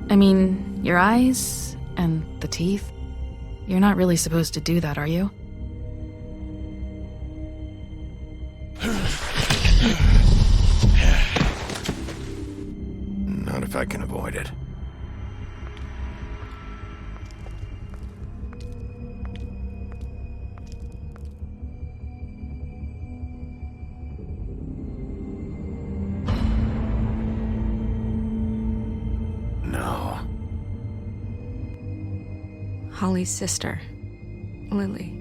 I mean, your eyes and the teeth. You're not really supposed to do that, are you? Not if I can avoid it. No. Holly's sister, Lily.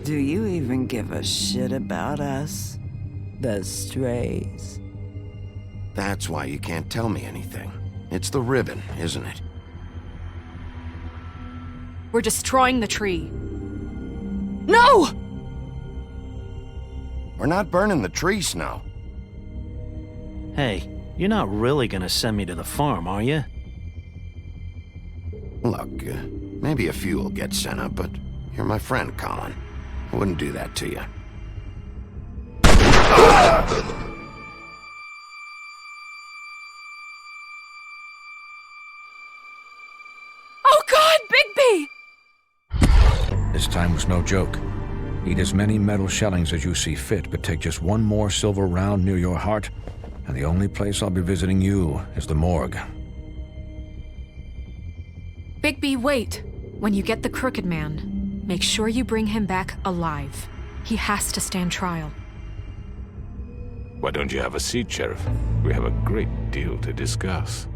Do you even give a shit about us? The strays? That's why you can't tell me anything. It's the ribbon, isn't it? We're destroying the tree. No! We're not burning the tree, Snow. Hey, you're not really gonna send me to the farm, are you? Look, maybe a few will get sent up, but you're my friend, Colin. I wouldn't do that to you. Oh God, Bigby! This time was no joke. Eat as many metal shellings as you see fit, but take just one more silver round near your heart, and the only place I'll be visiting you is the morgue. Bigby, wait. When you get the Crooked Man, make sure you bring him back alive. He has to stand trial. Why don't you have a seat, Sheriff? We have a great deal to discuss.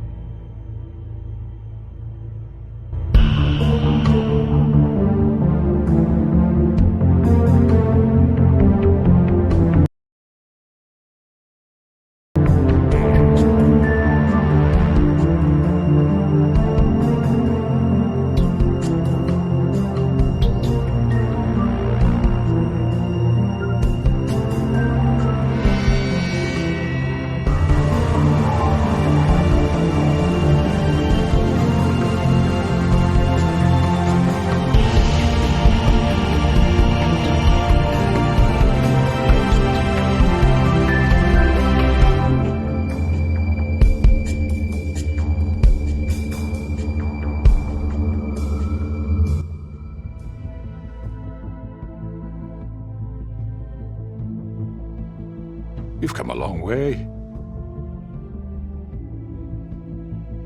You've come a long way.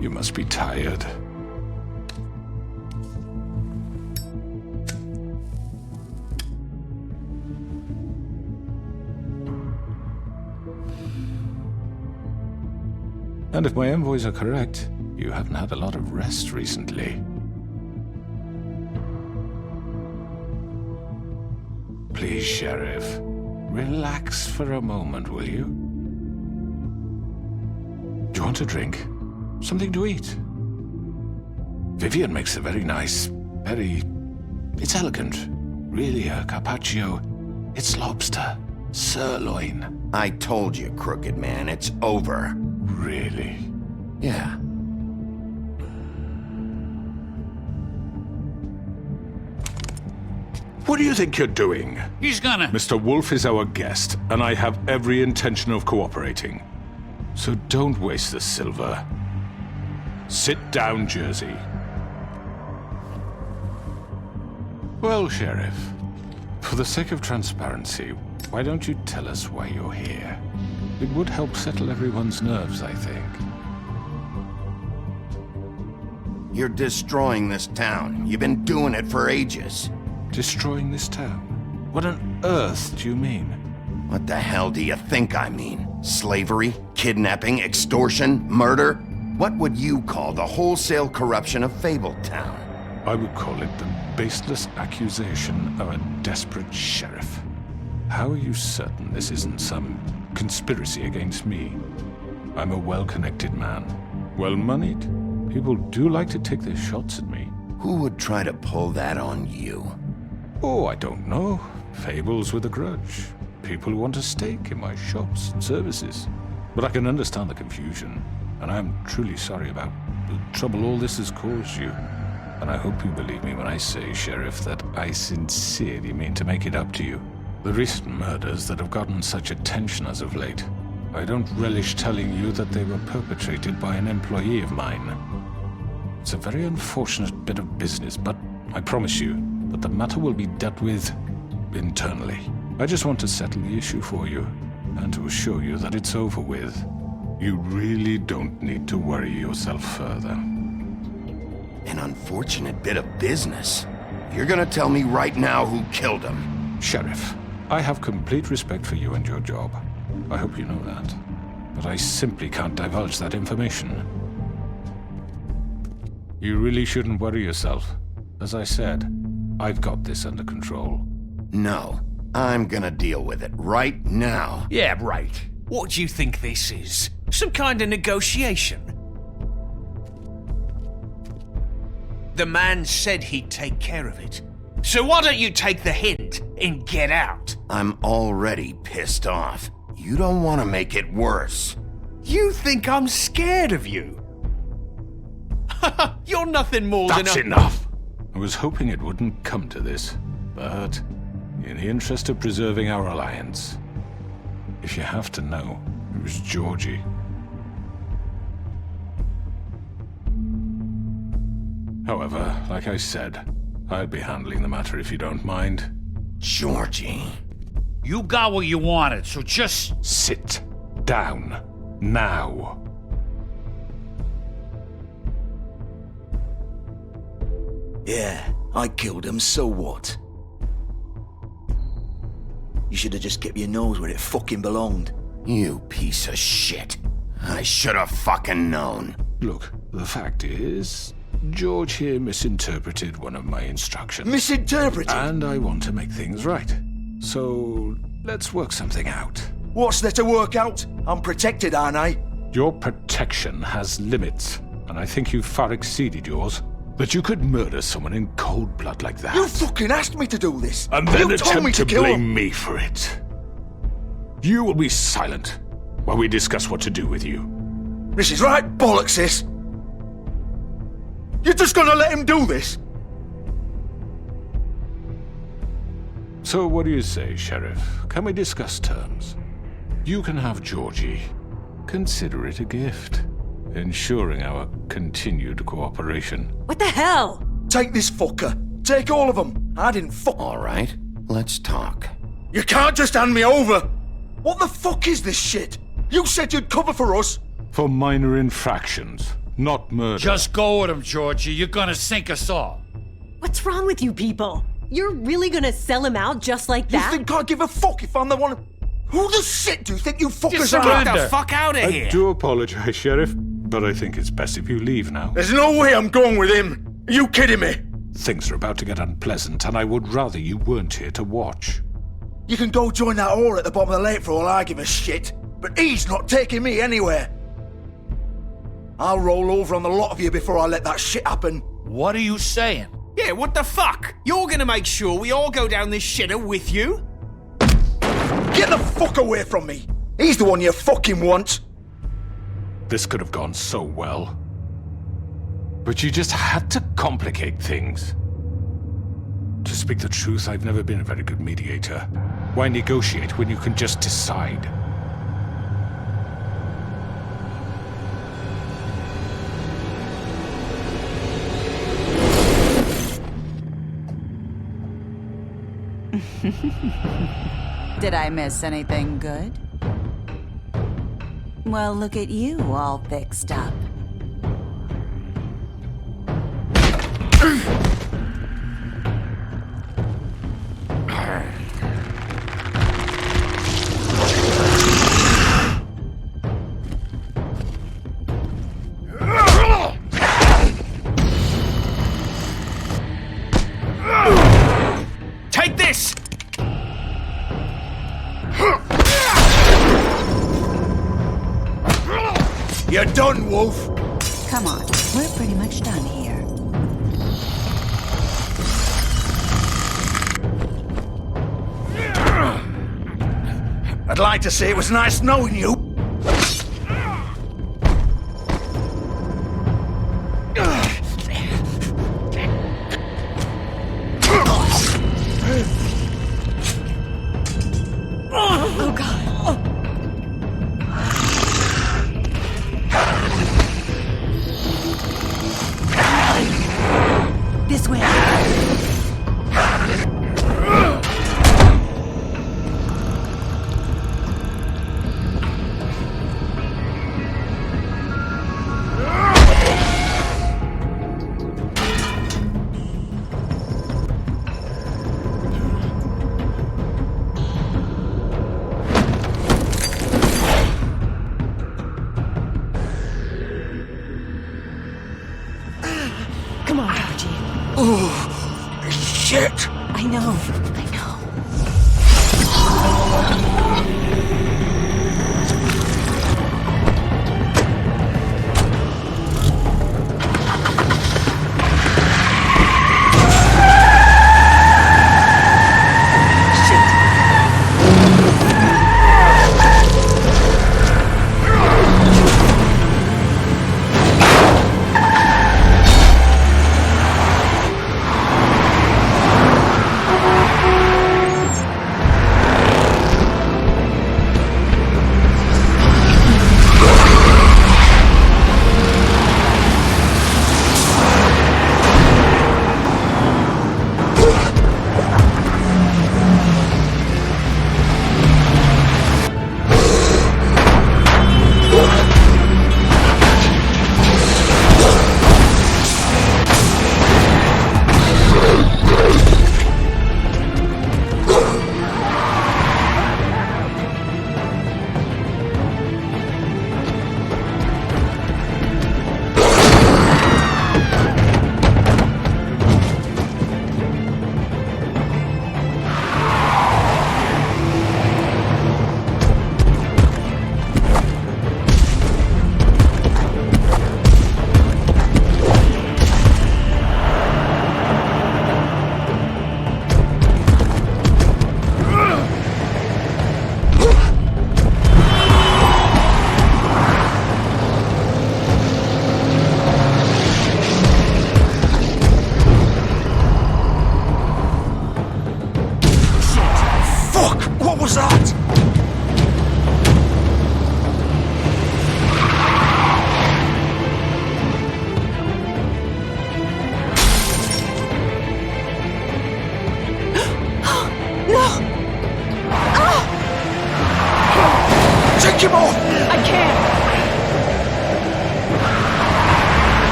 You must be tired. And if my envoys are correct, you haven't had a lot of rest recently. Please, Sheriff. Relax for a moment, will you? Do you want a drink? Something to eat? Vivian makes a very nice, it's elegant. Really a carpaccio. It's lobster. Sirloin. I told you, Crooked Man, it's over. Really? Yeah. What do you think you're doing? He's gonna... Mr. Wolf is our guest, and I have every intention of cooperating. So don't waste the silver. Sit down, Jersey. Well, Sheriff, for the sake of transparency, why don't you tell us why you're here? It would help settle everyone's nerves, I think. You're destroying this town. You've been doing it for ages. Destroying this town? What on earth do you mean? What the hell do you think I mean? Slavery? Kidnapping? Extortion? Murder? What would you call the wholesale corruption of Fabletown? I would call it the baseless accusation of a desperate sheriff. How are you certain this isn't some conspiracy against me? I'm a well-connected man. Well-moneyed. People do like to take their shots at me. Who would try to pull that on you? Oh, I don't know. Fables with a grudge. People who want a stake in my shops and services. But I can understand the confusion, and I'm truly sorry about the trouble all this has caused you. And I hope you believe me when I say, Sheriff, that I sincerely mean to make it up to you. The recent murders that have gotten such attention as of late, I don't relish telling you that they were perpetrated by an employee of mine. It's a very unfortunate bit of business, but I promise you that the matter will be dealt with internally. I just want to settle the issue for you, and to assure you that it's over with. You really don't need to worry yourself further. An unfortunate bit of business? You're gonna tell me right now who killed him? Sheriff, I have complete respect for you and your job. I hope you know that. But I simply can't divulge that information. You really shouldn't worry yourself. As I said, I've got this under control. No, I'm gonna deal with it right now. Yeah, right. What do you think this is? Some kind of negotiation? The man said he'd take care of it. So why don't you take the hint and get out? I'm already pissed off. You don't want to make it worse. You think I'm scared of you? You're nothing more than That's enough! I was hoping it wouldn't come to this, but in the interest of preserving our alliance, if you have to know, it was Georgie. However, like I said, I'll be handling the matter if you don't mind. Georgie. You got what you wanted, so just... Sit down. Now. Yeah, I killed him, so what? You should have just kept your nose where it fucking belonged. You piece of shit. I should have fucking known. Look, the fact is, George here misinterpreted one of my instructions. Misinterpreted? And I want to make things right. So, let's work something out. What's there to work out? I'm protected, aren't I? Your protection has limits, and I think you've far exceeded yours. That you could murder someone in cold blood like that. You fucking asked me to do this! And then you told me attempt to to kill blame him. me for it. You will be silent while we discuss what to do with you. This is right bollocks, sis. You're just gonna let him do this? So what do you say, Sheriff? Can we discuss terms? You can have Georgie. Consider it a gift, ensuring our continued cooperation. What the hell? Take this fucker. Take all of them. I didn't fuck. All right, let's talk. You can't just hand me over. What the fuck is this shit? You said you'd cover for us. For minor infractions, not murder. Just go with him, Georgie. You're gonna sink us all. What's wrong with you people? You're really gonna sell him out just like that? You think I give a fuck if I'm the one... Who the shit do you think you fuckers Just are? Get the fuck out of here! I do apologize, Sheriff, but I think it's best if you leave now. There's no way I'm going with him. Are you kidding me? Things are about to get unpleasant, and I would rather you weren't here to watch. You can go join that whore at the bottom of the lake for all I give a shit, but he's not taking me anywhere. I'll roll over on the lot of you before I let that shit happen. What are you saying? Yeah, what the fuck? You're gonna make sure we all go down this shitter with you? Get the fuck away from me! He's the one you fucking want! This could have gone so well. But you just had to complicate things. To speak the truth, I've never been a very good mediator. Why negotiate when you can just decide? Did I miss anything good? Well, look at you all fixed up. Take this! You're done, Wolf! Come on, we're pretty much done here. I'd like to say it was nice knowing you. Oh, God. Oh, shit! I know.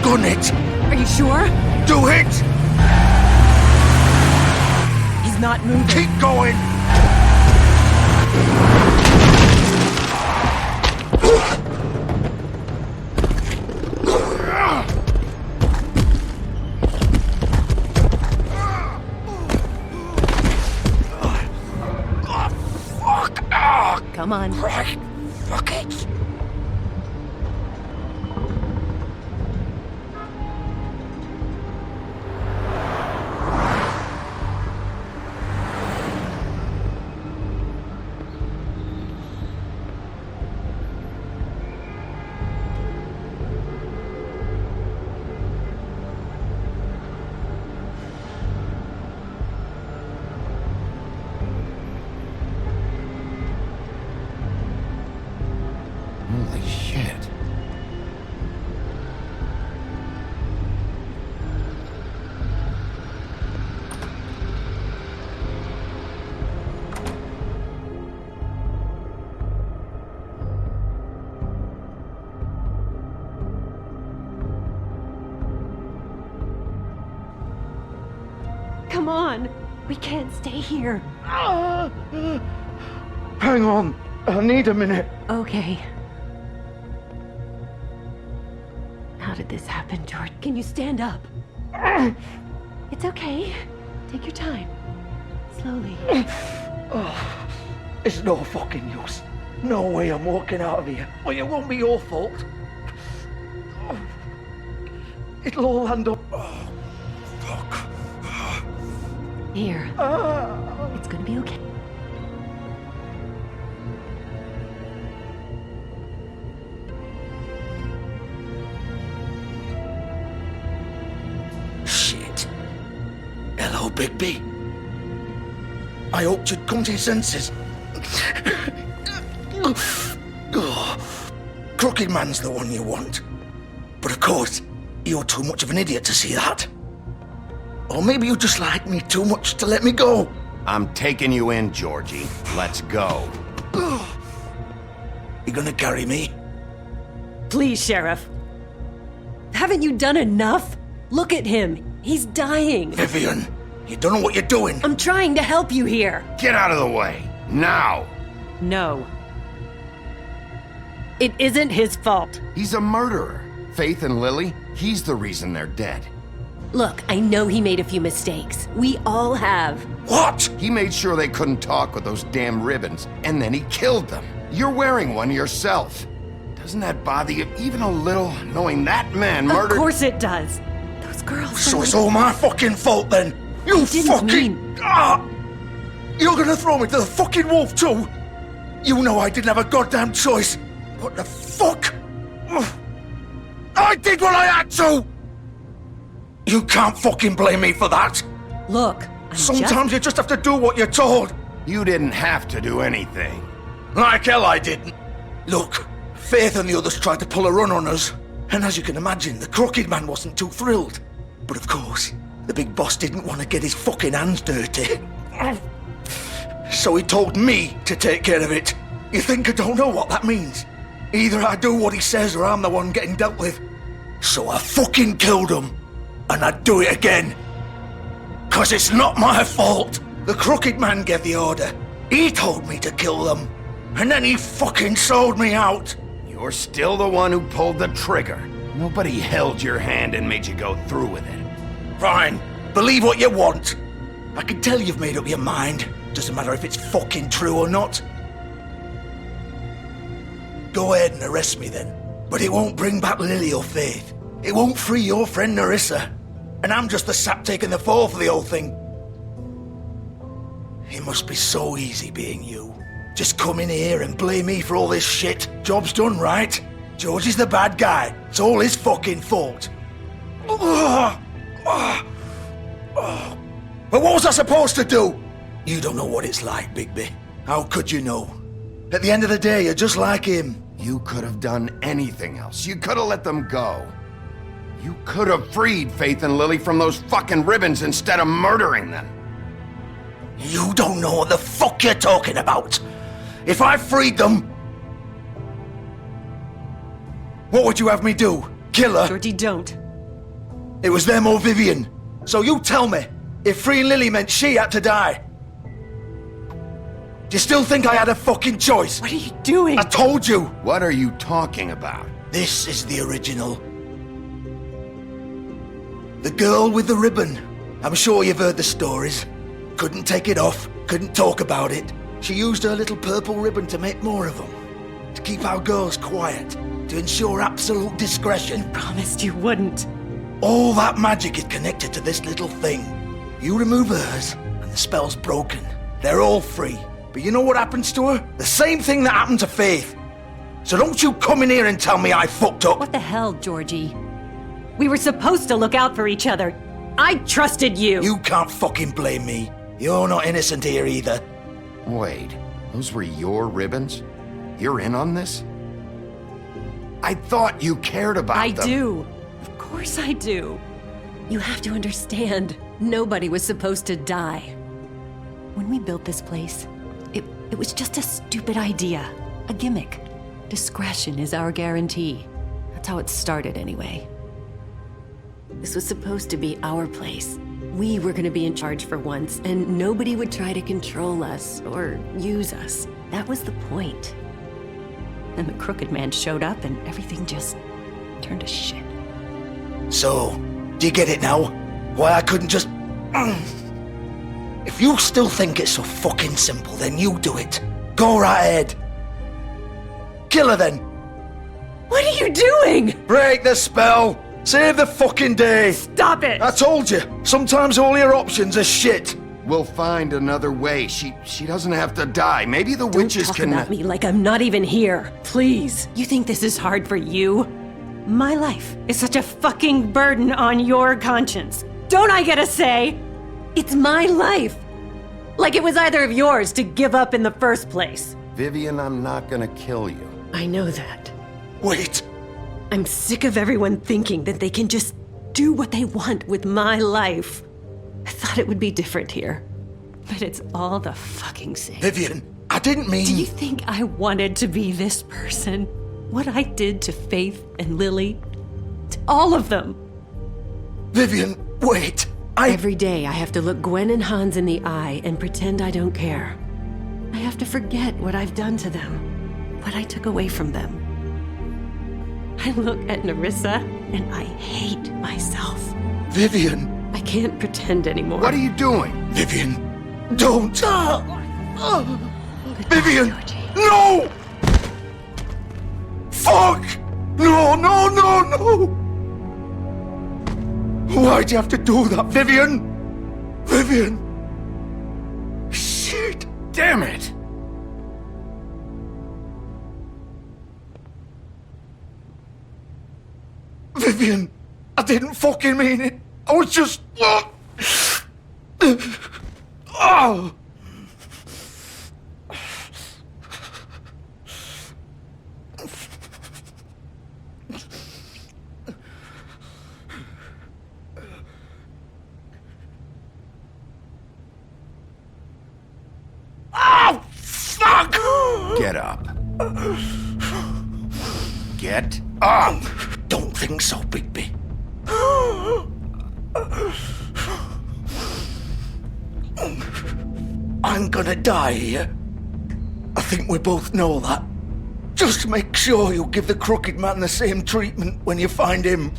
Gun it! Are you sure? Do it! He's not moving. Keep going! Come on. Right. Fuck it. Holy shit. Come on. We can't stay here. Hang on. I need a minute. Okay. How did this happen, George? Can you stand up? It's okay. Take your time. Slowly. Oh, it's no fucking use. No way I'm walking out of here. Well, it won't be your fault. It'll all end up... Oh, fuck. Here. It's gonna be okay. Shit. Hello, Bigby. I hoped you'd come to your senses. Crooked Man's the one you want. But of course, you're too much of an idiot to see that. Or maybe you just like me too much to let me go. I'm taking you in, Georgie. Let's go. You gonna carry me? Please, Sheriff. Haven't you done enough? Look at him. He's dying. Vivian, you don't know what you're doing. I'm trying to help you here. Get out of the way, now! No. It isn't his fault. He's a murderer. Faith and Lily, he's the reason they're dead. Look, I know he made a few mistakes. We all have. What? He made sure they couldn't talk with those damn ribbons, and then he killed them. You're wearing one yourself. Doesn't that bother you even a little, knowing that man murdered— Of course it does. Those girls— So it's all my fucking fault then? You fucking— You're gonna throw me to the fucking wolf too? You know I didn't have a goddamn choice. What the fuck? I did what I had to! You can't fucking blame me for that. Look, sometimes you just have to do what you're told. You didn't have to do anything. Like hell I didn't. Look, Faith and the others tried to pull a run on us. And as you can imagine, the crooked man wasn't too thrilled. But of course, the big boss didn't want to get his fucking hands dirty. So he told me to take care of it. You think I don't know what that means? Either I do what he says or I'm the one getting dealt with. So I fucking killed him. And I'd do it again. 'Cause it's not my fault. The crooked man gave the order. He told me to kill them. And then he fucking sold me out. You're still the one who pulled the trigger. Nobody held your hand and made you go through with it. Fine. Believe what you want. I can tell you've made up your mind. Doesn't matter if it's fucking true or not. Go ahead and arrest me then. But it won't bring back Lily or Faith. It won't free your friend Nerissa. And I'm just the sap taking the fall for the whole thing. It must be so easy being you. Just come in here and blame me for all this shit. Job's done, right? George is the bad guy. It's all his fucking fault. But what was I supposed to do? You don't know what it's like, Bigby. How could you know? At the end of the day, you're just like him. You could have done anything else. You could have let them go. You could have freed Faith and Lily from those fucking ribbons instead of murdering them. You don't know what the fuck you're talking about. If I freed them, what would you have me do? Kill her? Georgie, don't. It was them or Vivian. So you tell me, if freeing Lily meant she had to die, do you still think I had a fucking choice? What are you doing? I told you. What are you talking about? This is the original. The girl with the ribbon. I'm sure you've heard the stories. Couldn't take it off, couldn't talk about it. She used her little purple ribbon to make more of them. To keep our girls quiet. To ensure absolute discretion. You promised you wouldn't. All that magic is connected to this little thing. You remove hers, and the spell's broken. They're all free. But you know what happens to her? The same thing that happened to Faith. So don't you come in here and tell me I fucked up. What the hell, Georgie? We were supposed to look out for each other. I trusted you. You can't fucking blame me. You're not innocent here either. Wait, those were your ribbons? You're in on this? I thought you cared about them. I do. Of course I do. You have to understand, nobody was supposed to die. When we built this place, it was just a stupid idea. A gimmick. Discretion is our guarantee. That's how it started anyway. This was supposed to be our place. We were gonna be in charge for once, and nobody would try to control us or use us. That was the point. And the crooked man showed up and everything just turned to shit. So, do you get it now? Why I couldn't just... If you still think it's so fucking simple, then you do it. Go right ahead. Kill her then. What are you doing? Break the spell. Save the fucking day. Stop it. I told you. Sometimes all your options are shit. We'll find another way. She doesn't have to die. Maybe the witches Don't talk can... about me like I'm not even here. Please. You think this is hard for you? My life is such a fucking burden on your conscience. Don't I get a say? It's my life. Like it was either of yours to give up in the first place. Vivian, I'm not gonna kill you. I know that. Wait. I'm sick of everyone thinking that they can just do what they want with my life. I thought it would be different here. But it's all the fucking same. Vivian, I didn't mean... Do you think I wanted to be this person? What I did to Faith and Lily? To all of them? Vivian, wait. Every day I have to look Gwen and Hans in the eye and pretend I don't care. I have to forget what I've done to them, what I took away from them. I look at Nerissa and I hate myself. Vivian. I can't pretend anymore. What are you doing? Vivian, don't. Vivian, Georgie. no! Fuck! No, no, no, no! Why'd you have to do that, Vivian? Vivian! Shit! Damn it! Vivian, I didn't fucking mean it. I was just... Oh! Oh, fuck! Get up. Get up! Don't think so, Bigby. I'm gonna die here. I think we both know that. Just make sure you give the crooked man the same treatment when you find him.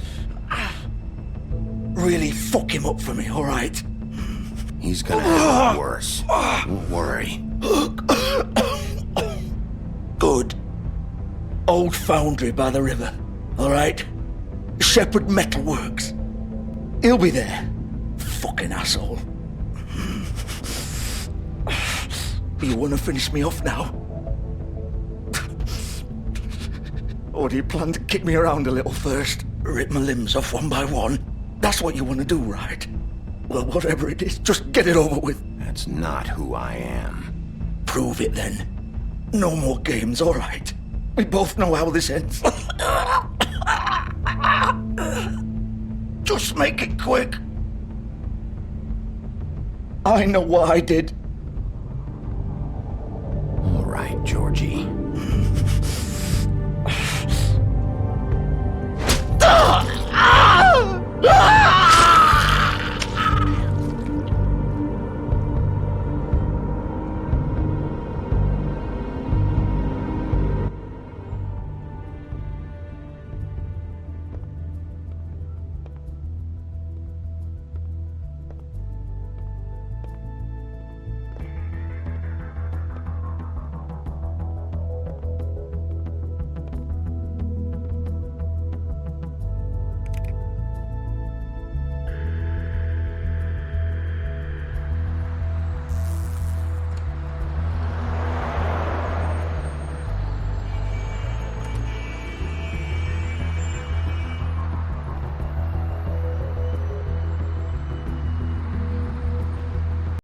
Really fuck him up for me, all right? He's gonna have it worse. Don't worry. Good. Old foundry by the river, all right? Shepherd Metalworks. He'll be there. Fucking asshole. You want to finish me off now? Or do you plan to kick me around a little first? Rip my limbs off one by one? That's what you want to do, right? Well, whatever it is, just get it over with. That's not who I am. Prove it then. No more games, all right? We both know how this ends. Just make it quick. I know what I did. All right, Georgie.